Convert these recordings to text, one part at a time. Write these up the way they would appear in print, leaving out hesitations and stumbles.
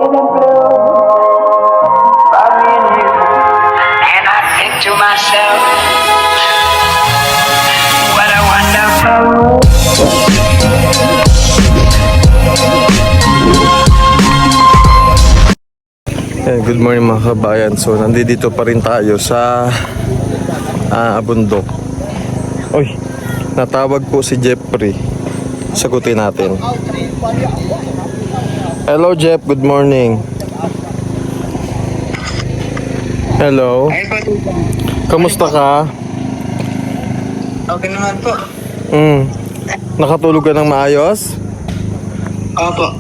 And I think to myself, what a wonderful world. Good morning mga kabayan. So nandito pa rin tayo sa bundok. Uy, natawag po si Jeffrey. Sagutin natin. Hello Jeff, good morning. Hello. Kamusta ka? Okay naman po. Nakatulog ka ng maayos? Opo.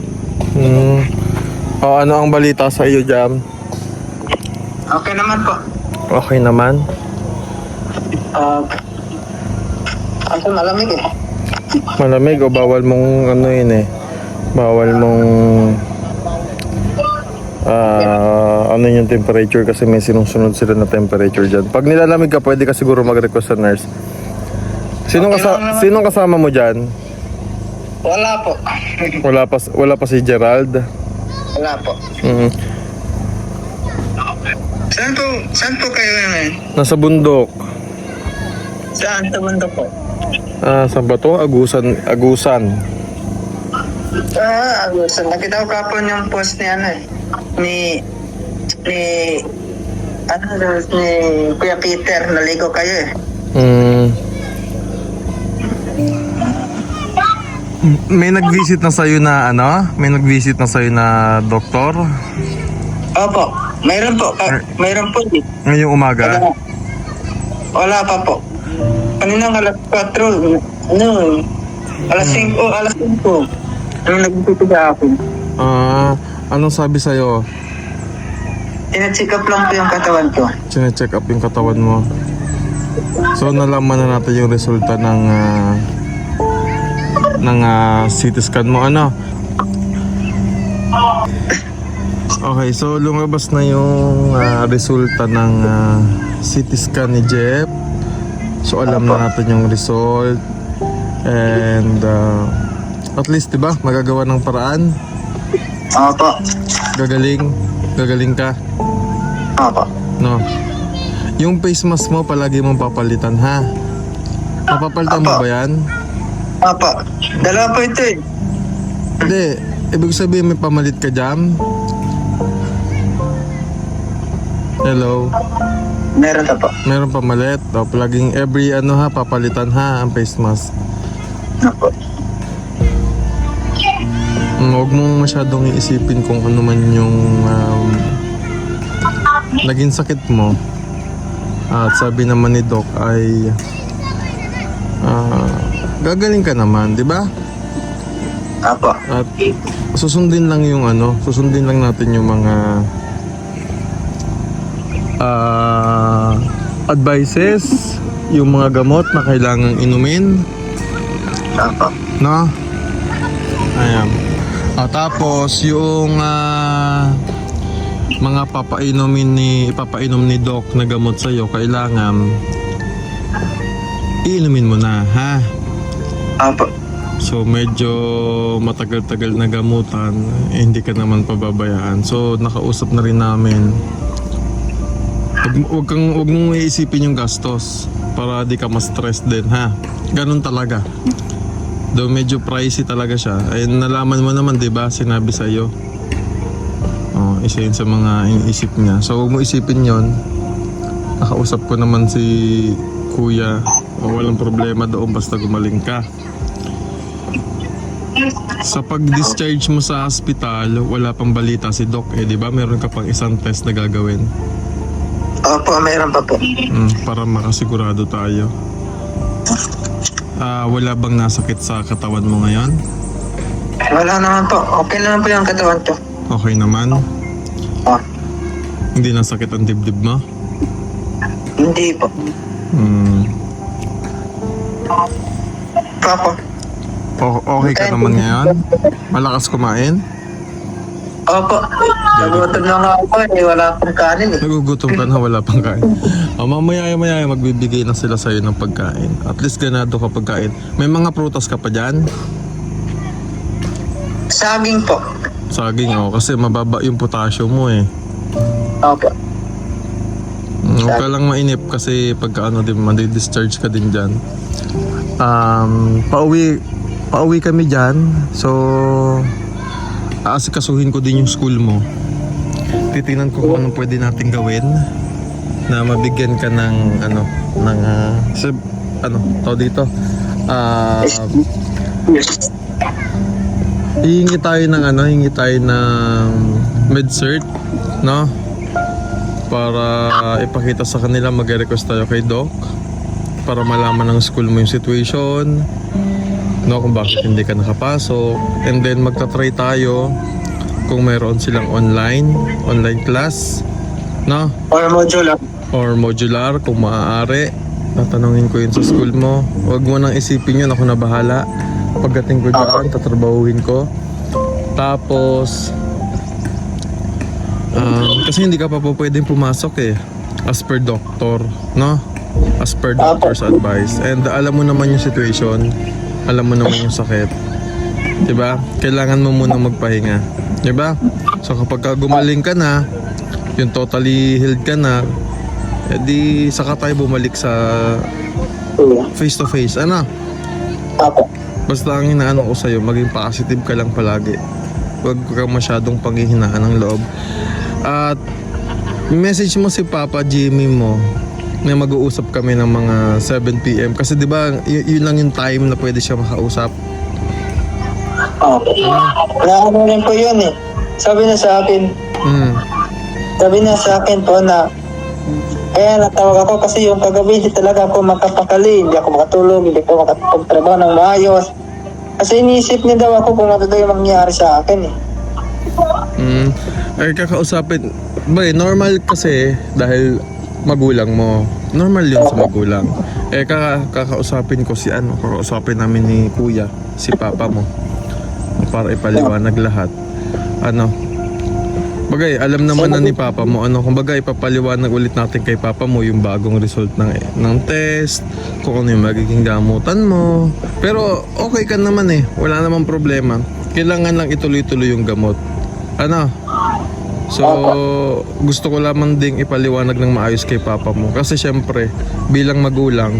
O ano ang balita sa iyo, Jam? Okay naman po. Okay naman? Kasi malamig eh. Malamig o bawal mong ano yun eh? Bawal mong ano yung temperature kasi may sinusunod sila na temperature dyan. Pag nilalamig ka, pwede ka siguro mag-request sa nurse. Sinong kasama mo dyan? Wala po. Wala pa si Gerald? Wala po. Saan po kayo ngayon? Nasa bundok. Saan sa mundo po? Saan ba to? Agusan. Agusan. Nakita ko kapon yung post ni ano eh. Ni Kuya Peter, naligo kayo eh. May nag-visit na sa'yo na ano? May nag-visit na sa'yo na doktor? Opo, mayroon po. Mayroon po eh. Ngayong umaga? Wala pa po. Kaninang alas 4, alas 5. Ano nagtitiga ako? Anong sabi sa'yo? Ina-check up lang po yung katawan ko. Sine-check up yung katawan mo. So nalaman na natin yung resulta ng CT scan mo, ano? Okay, so lumabas na yung resulta ng CT scan ni Jeff. So alam na natin yung result. And at least, diba, magagawa ng paraan. Opo. Gagaling ka. Opo. No. Yung face mask mo palagi mong papalitan, ha? Napapalitan mo ba yan? Opo. Dalawa po ito eh. Hindi. Ibig sabihin may pamalit ka dyan? Hello? Meron na po. Meron pamalit. O, palaging every papalitan ha ang face mask. Opo. Huwag mong masyadong iisipin kung ano man yung naging sakit mo. At sabi naman ni Doc ay gagaling ka naman, di ba? Opo. At susundin lang natin yung mga advices, yung mga gamot na kailangang inumin. Opo. No? Ayan. Tapos yung mga ipapainom ni Doc na gamot sa'yo, kailangan iinumin mo na, ha? Opo. So medyo matagal-tagal na gamutan, hindi ka naman pababayaan. So nakausap na rin namin. Huwag mong iisipin yung gastos para di ka ma-stress din, ha? Ganun talaga. Though medyo pricey talaga siya. Ay nalaman mo naman, 'di ba? Sinabi sa iyo. Isa yun sa mga iniisip niya. So huwag mo isipin 'yon. Nakausap ko naman si Kuya. Walang problema doon basta gumaling ka. Sa pag-discharge mo sa hospital, wala pang balita si Doc eh, 'di ba? Meron ka pang isang test na gagawin. Opo, meron pa po. Para makasigurado tayo. Wala bang nasakit sa katawan mo ngayon? Wala naman po. Okay naman po yung katawan ko. Okay naman? Hindi nasakit ang dibdib mo? Hindi po. Opo. Okay ka naman ngayon? Malakas kumain? Opo. Nagutom na nga ako eh. Wala pang kanin eh. Nagugutom ka na, wala pang kain. Mamaya magbibigay na sila sa'yo ng pagkain. At least ganado ka pagkain. May mga prutas ka pa dyan? Saging po. Saging, kasi mababa yung potassium mo eh. Opo. Huwag ka lang mainip kasi pagka din, madi-discharge ka din dyan. Pauwi kami dyan. So, aasikasuhin ko din yung school mo. Titingnan ko kung anong pwede natin gawin na mabigyan ka ng tao dito. Hihingi tayo ng med-cert, no? Para ipakita sa kanila, mag-request tayo kay Doc para malaman ng school mo yung situation, no, kung bakit hindi ka nakapasok, and then magta-try tayo kung mayroon silang online class, no? Or modular kung maaari. Tatanungin ko yun sa school mo. Huwag mo nang isipin yun, ako na bahala. Pagdating ko dyan, tatrabahuhin ko. Tapos kasi hindi ka pa po pwedeng pumasok eh, as per doctor, no? As per doctor's advice. And alam mo naman yung situation, alam mo naman yung sakit, diba? Kailangan mo munang magpahinga, diba? So kapag gumaling ka na, yung totally healed ka na, edi saka tayo bumalik sa face to face, ano? Basta ang inaano ko sa'yo, maging positive ka lang palagi. Huwag ka masyadong panghihinaan ng loob. At message mo si Papa Jimmy mo na mag-uusap kami ng mga 7 PM. Kasi di ba yun lang yung time na pwede siya makausap. Naano rin po yun eh. Sabi niya sa akin po na kaya natawag ako kasi yung kagabi hindi talaga ako makapakali, hindi ako makatulog, hindi ako makapagtrabaho ng maayos. Kasi iniisip niya daw ako kung ano daw yung mangyayari sa akin eh. Ay kakausapin, normal kasi dahil magulang mo. Normal yun sa magulang. Kakausapin ko kakausapin namin ni Kuya, si Papa mo. Para ipaliwanag lahat. Bagay, alam naman na ni Papa mo. Kumbaga ipapaliwanag ulit natin kay Papa mo yung bagong result ng test, kung ano yung magiging gamutan mo. Pero okay ka naman eh. Wala namang problema. Kailangan lang ituloy-tuloy yung gamot. So, gusto ko lamang ding ipaliwanag ng maayos kay Papa mo. Kasi syempre, bilang magulang,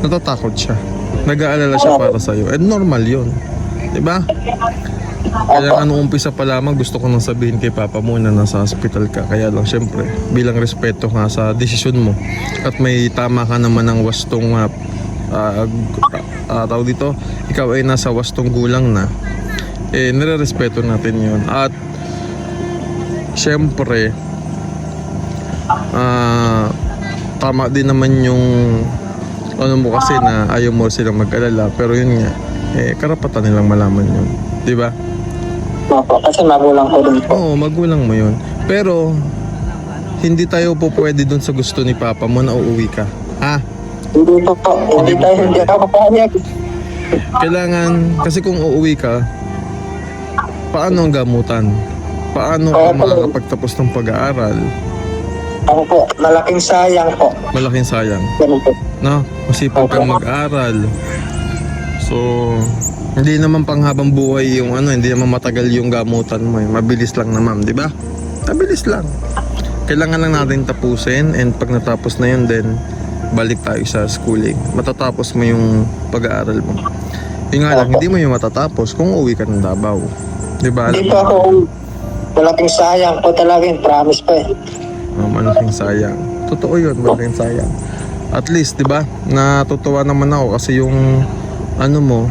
natatakot siya. Nag-aalala siya para sa'yo. And normal yun. Diba? Kaya umpisa pa lamang gusto ko nang sabihin kay Papa mo na nasa hospital ka. Kaya lang syempre, bilang respeto nga sa desisyon mo. At may tama ka naman ng wastong tawag dito, ikaw ay nasa wastong gulang na. Nire-respeto natin yun. At syempre, tama din naman yung mo kasi na ayaw mo silang mag-alala. Pero yun nga, karapatan nilang malaman yun. Diba? Opo, kasi magulang ko din po. Oo, magulang mo yun. Pero, hindi tayo po pwede dun sa gusto ni Papa mo na uuwi ka. Hindi po. Hindi ako papayag. Kailangan, kasi kung uuwi ka, paano ang gamutan? Paano ka makakapagtapos ng pag-aaral? Ako po, malaking sayang po. Malaking sayang. Ganun po. No? Masipag kang mag-aral. So, hindi naman panghabang buhay yung hindi naman matagal yung gamutan mo. Mabilis lang naman, di ba? Mabilis lang. Kailangan lang natin tapusin, and pag natapos na yun, then balik tayo sa schooling. Matatapos mo yung pag-aaral mo. Yung nga lang, hindi mo yung matatapos kung uwi ka ng Davao. Di ba? Hindi po ako, malaking sayang po talaga yun, promise po eh. Malaking sayang. Totoo yun, malaking sayang. At least, di ba? Natutuwa naman ako kasi yung mo,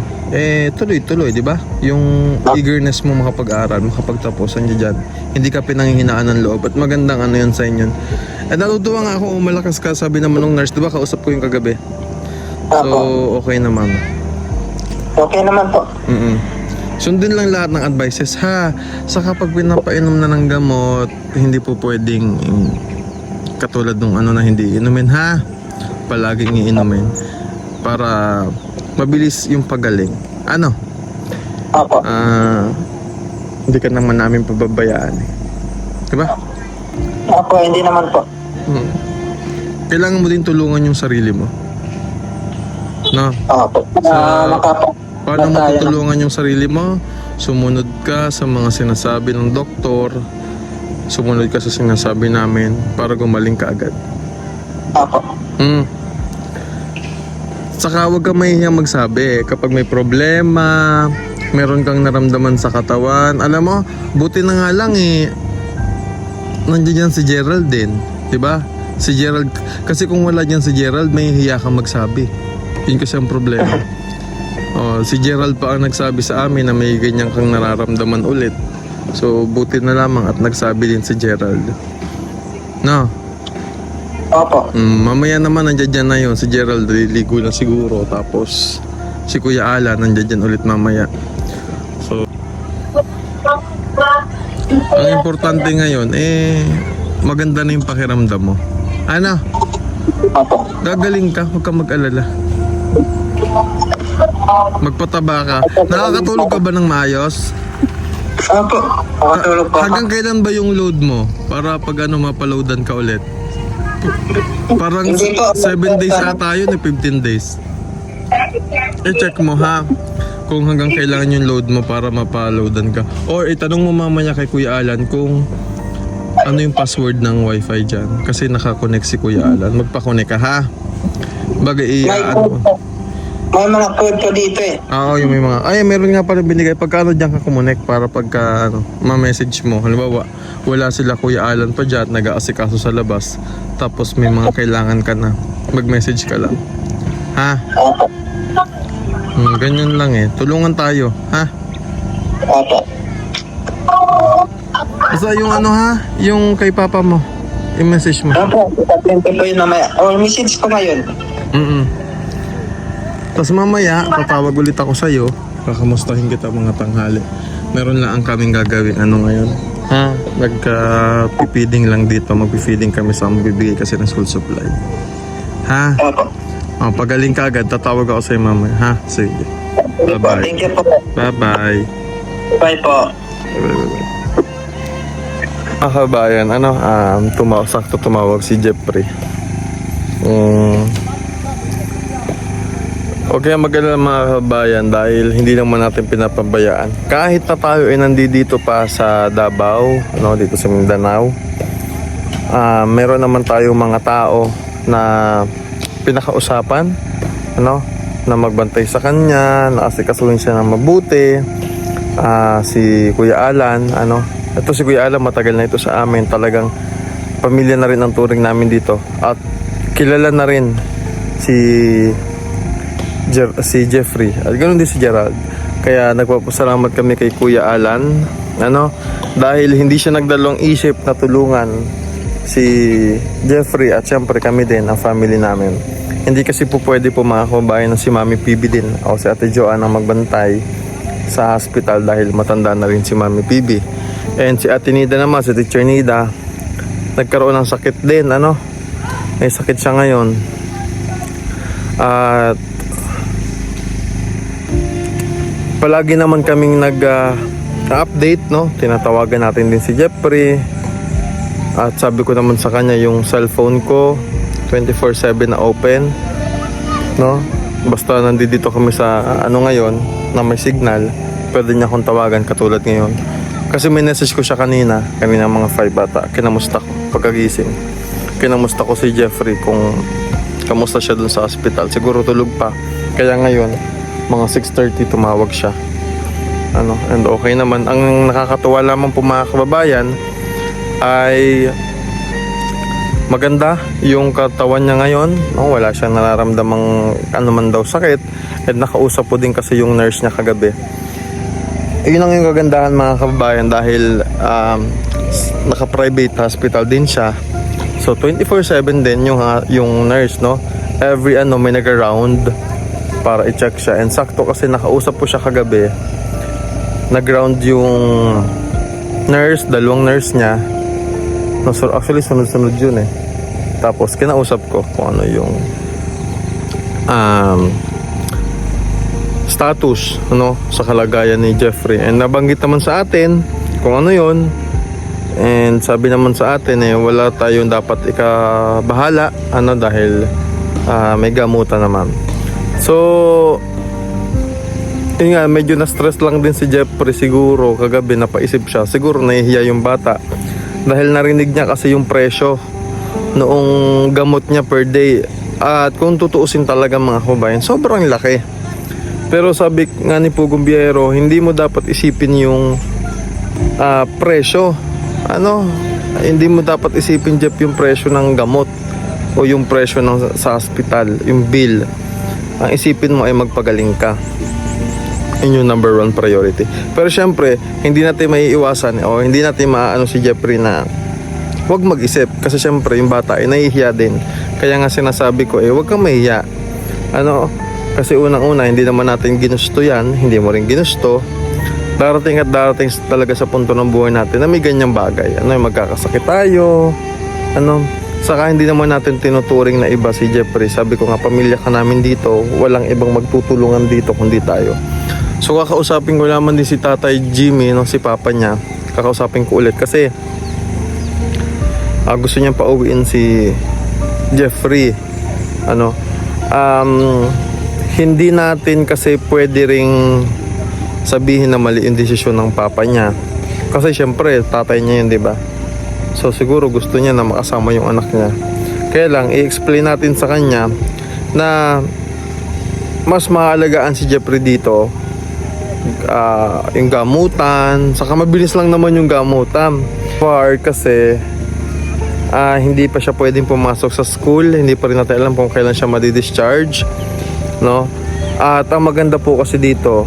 tuloy-tuloy, di ba? Yung eagerness mo makapag-aral, makapagtapos, dyan. Hindi ka pinanghihinaan ng loob. At magandang yun sa inyo. At natutuwa nga ako, malakas ka, sabi naman ng nurse, di ba? Kausap ko yung kagabi. So, okay naman. Okay naman po. Sundin lang lahat ng advices, ha? Sa kapag pinapainom na ng gamot, hindi po pwedeng katulad ng na hindi inumin, ha? Palaging iinumin. Para mabilis yung pagaling. Opo. Hindi ka naman namin pababayaan. Diba? Opo, hindi naman po. Kailangan mo din tulungan yung sarili mo. No? Opo. Paano mo tutulungan yung sarili mo? sumunod ka sa mga sinasabi ng doktor, sumunod ka sa sinasabi namin para gumaling ka agad. Opo. Saka huwag ka mahihiyang magsabi kapag may problema, meron kang naramdaman sa katawan. Alam mo, buti na nga lang nandiyan yan si Gerald din, 'di ba? Si Gerald, kasi kung wala diyan si Gerald, may hiya kang magsabi. Yun kasi ang problema. Si Gerald pa ang nagsabi sa amin na may ganyan kang nararamdaman ulit. So buti na lamang at nagsabi din si Gerald. No? Opo. Mamaya naman nandiyan na yun. Si Gerald liligo na siguro. Tapos si Kuya Alan nandiyan ulit mamaya. So ang importante ngayon maganda na yung pakiramdam mo. Ano? Opo. Gagaling ka, huwag kang mag-alala. Magpataba ka. Nakakatulog ka ba ng maayos? Opo. Makatulog po ako. Hanggang kailan ba yung load mo? Para pag mapaloadan ka ulit. Parang Hindi po. 7 days ata yun 15 days. I-check mo ha kung hanggang kailangan yung load mo para mapaloadan ka. Or itanong mo mamaya kay Kuya Alan kung ano yung password ng wifi dyan. Kasi nakakonect si Kuya Alan. Magpa-connect ka ha. Bagay May mga code ko dito eh. Oo, yung may mga... meron nga pala binigay. Pagkano dyan ka kumonek para pagka ma-message mo. Halimbawa, wala sila Kuya Alan pa dyan, nag-aasikaso sa labas. Tapos may mga kailangan ka na. Mag-message ka lang. Ha? Opo. Ganyan lang Tulungan tayo. Ha? Opo. Basta yung yung kay papa mo. I-message mo. Opo. Sabihin ko po yun mamaya. Or message ko ngayon. Tapos mamaya, tatawag ulit ako sa'yo. Kakamustahin kita mga tanghali. Meron lang ang kaming gagawin ngayon. Ha? Nagka-feeding lang dito. Mag-feeding kami sa bibigay kasi ng school supply. Ha? Opo. Pagaling ka agad, tatawag ako sa'yo mamaya. Ha? Sige. Bye-bye. Thank you po. Bye-bye. Bye po. Kabayan, sakto tumawag si Jeffrey. Okay, mag-alala mga kabayan dahil hindi naman natin pinapabayaan. Kahit na tayo nandito pa sa Davao, dito sa Mindanao, meron naman tayong mga tao na pinakausapan, na magbantay sa kanya, na asikasuhin siya ng mabuti. Si Kuya Alan, ito si Kuya Alan, matagal na ito sa amin. Talagang pamilya na rin ang turing namin dito. At kilala na rin si Jeffrey at ganoon din si Gerald. Kaya nagpapasalamat kami kay Kuya Alan dahil hindi siya nagdalawang isip na tulungan si Jeffrey at syempre kami din, ang family namin. Hindi kasi po pwede po mga kabayan na si Mami PB din o si Ate Joanne ang magbantay sa hospital dahil matanda na rin si Mami PB. And si Ate Nida naman, si Teacher Nida, nagkaroon ng sakit din, may sakit siya ngayon. At palagi naman kaming nag-update, tinatawagan natin din si Jeffrey. At sabi ko naman sa kanya yung cellphone ko 24/7 na open, basta nandito kami sa ngayon na may signal, pwede niya akong tawagan katulad ngayon. Kasi may message ko siya kanina mga 5 bata, kinamusta ko pagkagising. Kinamusta ko si Jeffrey kung kamusta siya dun sa hospital. Siguro tulog pa, kaya ngayon mga 6:30 tumawag siya. And okay naman. Ang nakakatuwa lamang po mga kababayan ay maganda yung katawan niya ngayon. Wala siyang nararamdamang man daw sakit. At nakausap po din kasi yung nurse niya kagabi. Yun ang yung kagandahan mga kababayan dahil naka-private hospital din siya. So 24/7 din yung nurse, every may nag-around para i-check siya. And sakto kasi nakausap po siya kagabi. Nag-round yung nurse, dalawang nurse niya. Actually sunod-sunod yun Tapos kinausap ko kung ano yung status sa kalagayan ni Jeffrey. And nabanggit naman sa atin kung ano yun. And sabi naman sa atin wala tayong dapat ikabahala dahil may gamutan naman. So Yun nga, medyo na-stress lang din si Jeffrey siguro. Kagabi napaisip siya. Siguro nahihiya yung bata. Dahil narinig niya kasi yung presyo noong gamot niya per day. At kung tutuusin talaga mga kababayan, sobrang laki. Pero sabi nga ni Pugong Biyahero, hindi mo dapat isipin yung presyo. Hindi mo dapat isipin, Jeff, yung presyo ng gamot o yung presyo sa hospital, yung bill. Ang isipin mo ay magpagaling ka. Yun yung number 1 priority. Pero syempre, hindi natin maiiwasan o hindi natin maaano si Jeffrey na huwag mag-isip. Kasi syempre, yung bata ay nahihiya din. Kaya nga sinasabi ko, huwag kang mahihiya. Kasi unang-una, hindi naman natin ginusto yan. Hindi mo rin ginusto. Darating at darating talaga sa punto ng buhay natin na may ganyang bagay. Magkakasakit tayo. Saka hindi naman natin tinuturing na iba si Jeffrey. Sabi ko nga, pamilya ka namin dito. Walang ibang magtutulungan dito kundi tayo. So kakausapin ko naman din si Tatay Jimmy, si papa niya. Kakausapin ko ulit kasi gusto niyang pauwiin si Jeffrey. Hindi natin kasi pwede ring sabihin na mali yung desisyon ng papa niya. Kasi syempre, tatay niya yun, di ba? So siguro gusto niya na makasama yung anak niya. Kaya lang, i-explain natin sa kanya na mas maalagaan si Jeffrey dito yung gamutan. Saka mabilis lang naman yung gamutan. Kasi hindi pa siya pwedeng pumasok sa school. Hindi pa rin natin alam kung kailan siya madi-discharge, no? At ang maganda po kasi dito,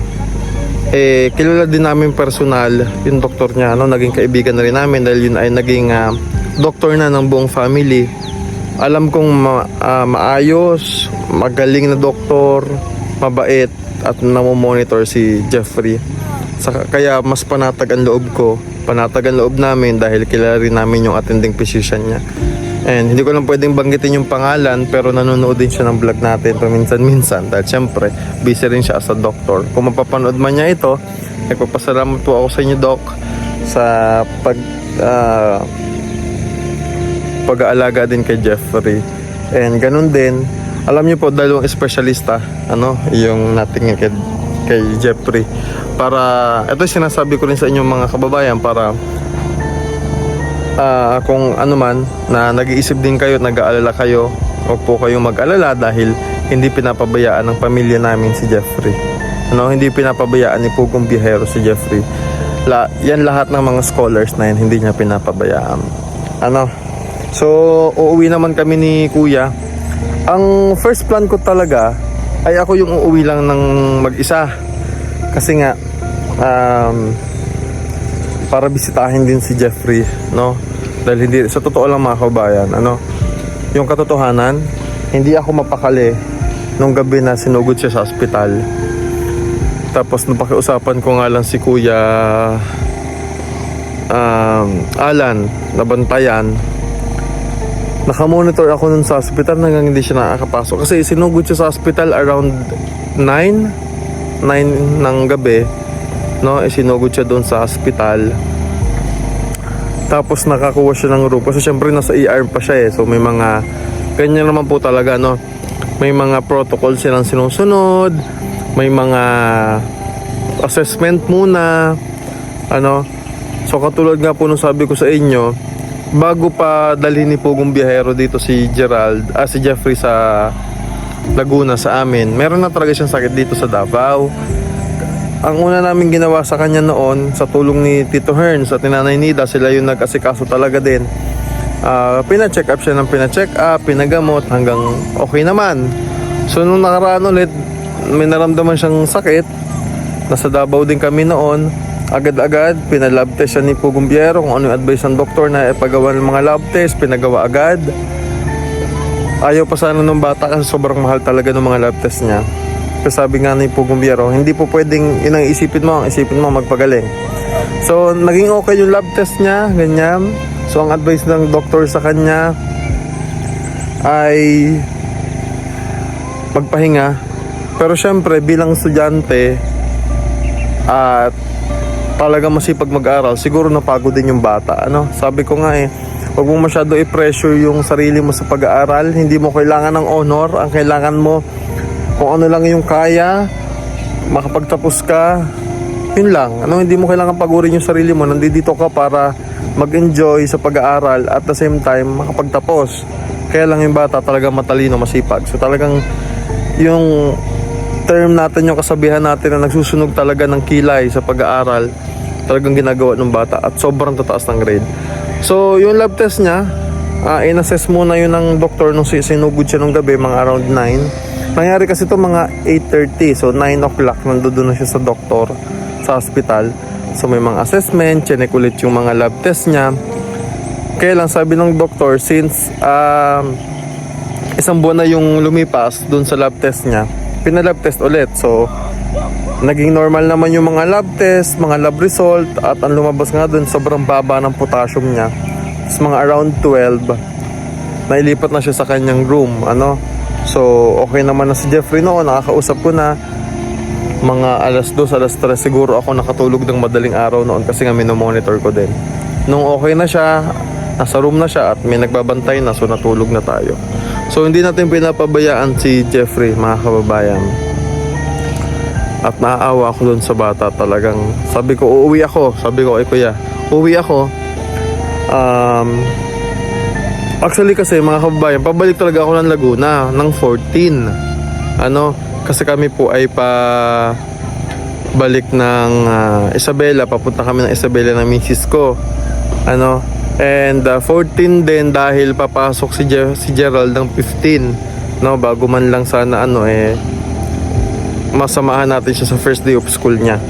kilala din namin personal yung doktor niya, naging kaibigan na rin namin dahil yun ay naging doktor na ng buong family. Alam kong maayos, magaling na doktor, mabait at namomonitor si Jeffrey. Kaya mas panatag ang loob ko, panatag ang loob namin dahil kilala rin namin yung attending physician niya. And hindi ko lang pwedeng banggitin yung pangalan, pero nanonood din siya ng vlog natin paminsan-minsan dahil syempre busy rin siya as a doctor. Kung mapapanood man niya ito, nagpapasalamat po ako sa inyo, Doc, sa pag-aalaga din kay Jeffrey. And ganun din, alam niyo po, dalawang espesyalista yung nating kay Jeffrey. Para ito sinasabi ko rin sa inyong mga kababayan, para kung ano man na nag-iisip din kayo at nag-aalala kayo, huwag po kayong mag-alala dahil hindi pinapabayaan ng pamilya namin si Jeffrey. Hindi pinapabayaan ni Pugong Biyahero si Jeffrey. Yan lahat ng mga scholars na yan, hindi niya pinapabayaan. So, uuwi naman kami ni Kuya. Ang first plan ko talaga ay ako yung uuwi lang ng mag-isa. Kasi nga, para bisitahin din si Jeffrey, no? Dahil hindi, sa totoo lang mga kabayan, yung katotohanan, hindi ako mapakali nung gabi na sinugod siya sa ospital. Tapos napakiusapan ko nga lang si Kuya Alan, nabantayan. Nakamonitor ako nun sa ospital hanggang hindi siya nakakapasok. Kasi sinugod siya sa ospital around 9 ng gabi, no? Sinugod siya doon sa ospital. Tapos nakakuha siya ng room kasi syempre nasa ER pa siya So may mga ganyan naman po talaga, no? May mga protocol silang sinusunod, may mga assessment muna, So katulad nga po nung sabi ko sa inyo, bago pa dalhin ni Pugong Biyahero dito si Jeffrey sa Laguna sa amin, meron na talaga siyang sakit dito sa Davao. Ang una namin ginawa sa kanya noon, sa tulong ni Tito Hearns at Nanay Nida, sila yung nag-asikaso talaga din. Pina-check up siya ng pina-check up, pinagamot hanggang okay naman. So nung nakaraan ulit, may naramdaman siyang sakit. Nasa Davao din kami noon. Agad-agad, pinalab test siya ni Pugong Biyahero kung ano yung advice ng doktor na ipagawa ng mga lab test, pinagawa agad. Ayaw pa sana ng bata kasi sobrang mahal talaga ng mga lab test niya. Kasi sabi nga ni Pugong Biyahero, hindi po pwedeng yun ang isipin mo magpagaling. So naging okay yung lab test niya, ganyan. So ang advice ng doktor sa kanya ay magpahinga. Pero syempre bilang estudyante at talaga masipag mag-aral, siguro napagod din yung bata. Sabi ko nga huwag mo masyado i-pressure yung sarili mo sa pag-aaral. Hindi mo kailangan ng honor. Ang kailangan mo, kung ano lang yung kaya, makapagtapos ka, yun lang. Hindi mo kailangan pagurin yung sarili mo. Nandito ka para mag-enjoy sa pag-aaral at the same time makapagtapos. Kaya lang yung bata talaga matalino, masipag. So talagang yung term natin, yung kasabihan natin na nagsusunog talaga ng kilay sa pag-aaral, talagang ginagawa ng bata at sobrang tataas ng grade. So yung lab test niya, in-assess muna yun ng doktor nung sinugod siya nung gabi, mga around 9. Nangyari kasi ito mga 8:30, so 9 o'clock nandoon na siya sa doktor sa hospital. So may mga assessment, chinek ulit yung mga lab test niya. Kaya lang sabi ng doktor, since isang buwan na yung lumipas dun sa lab test niya, pinalab test ulit. So naging normal naman yung mga lab test, mga lab result, at ang lumabas nga dun, sobrang baba ng potassium niya. Tapos mga around 12, nailipat na siya sa kanyang room. So okay naman na si Jeffrey noon, nakakausap ko na. Mga alas 2, alas 3 siguro ako nakatulog ng madaling araw noon kasi nga minomonitor ko din. Nung okay na siya, nasa room na siya at may nagbabantay na, so natulog na tayo. So hindi natin pinapabayaan si Jeffrey, mga kababayan. At naaawa ako dun sa bata talagang. Sabi ko, uuwi ako. Sabi ko, kuya, uuwi ako. Actually kasi mga kababayan, pabalik talaga ako ng Laguna ng 14. Kasi kami po ay balik ng Isabela, papunta kami ng Isabela ng misis ko. And 14 din dahil papasok si Gerald ng 15. Bago man lang sana masamahan natin siya sa first day of school niya.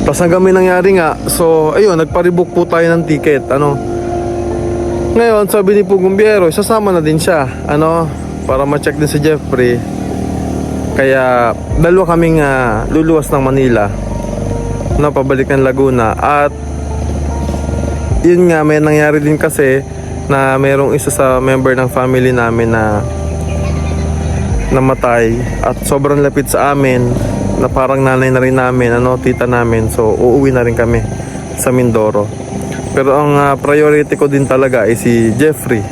Tapos hanggang may nangyari nga, so ayun, nagpa-rebook po tayo ng ticket. Ngayon, sabi ni Pugumbiero, sasama na din siya, para ma-check din si Jeffrey. Kaya dalawa kaming luluwas ng Manila, pabalik ng Laguna. At yun nga, may nangyari din kasi na mayroong isa sa member ng family namin na namatay at sobrang lapit sa amin, na parang nanay na rin namin, tita namin. So uuwi na rin kami sa Mindoro. Pero ang priority ko din talaga ay si Jeffrey.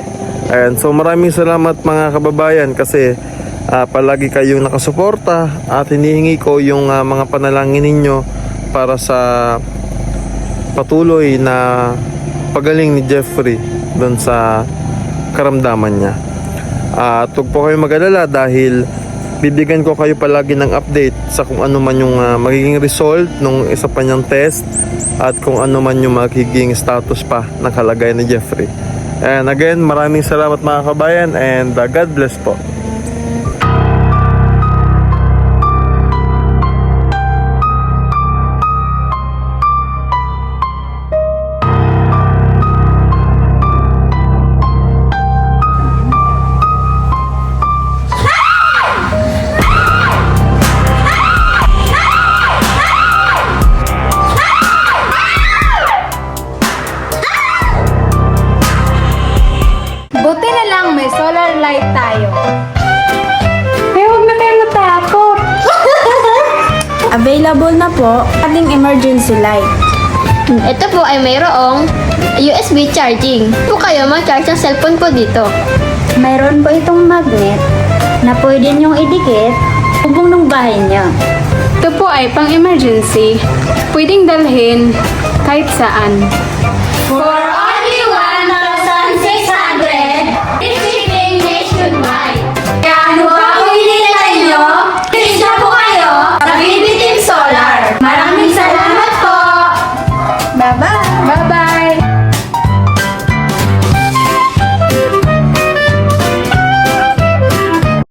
Ayan, so maraming salamat mga kababayan kasi palagi kayong nakasuporta at hinihingi ko yung mga panalangin ninyo para sa patuloy na pagaling ni Jeffrey doon sa karamdaman niya. At huwag po kayo mag-alala dahil bibigyan ko kayo palagi ng update sa kung ano man yung magiging result nung isa pa niyang test at kung ano man yung magiging status pa ng kalagayan ni Jeffrey. And again, maraming salamat mga kabayan and God bless po. Buti na lang may solar light tayo. Huwag na kayo matakot. Available na po ating emergency light. Ito po ay mayroong USB charging. Po kayo mag-charge ang cellphone po dito. Mayroon po itong magnet na pwede niyong idikit hubong ng bahay niyo. Ito po ay pang emergency. Pwedeng dalhin kahit saan.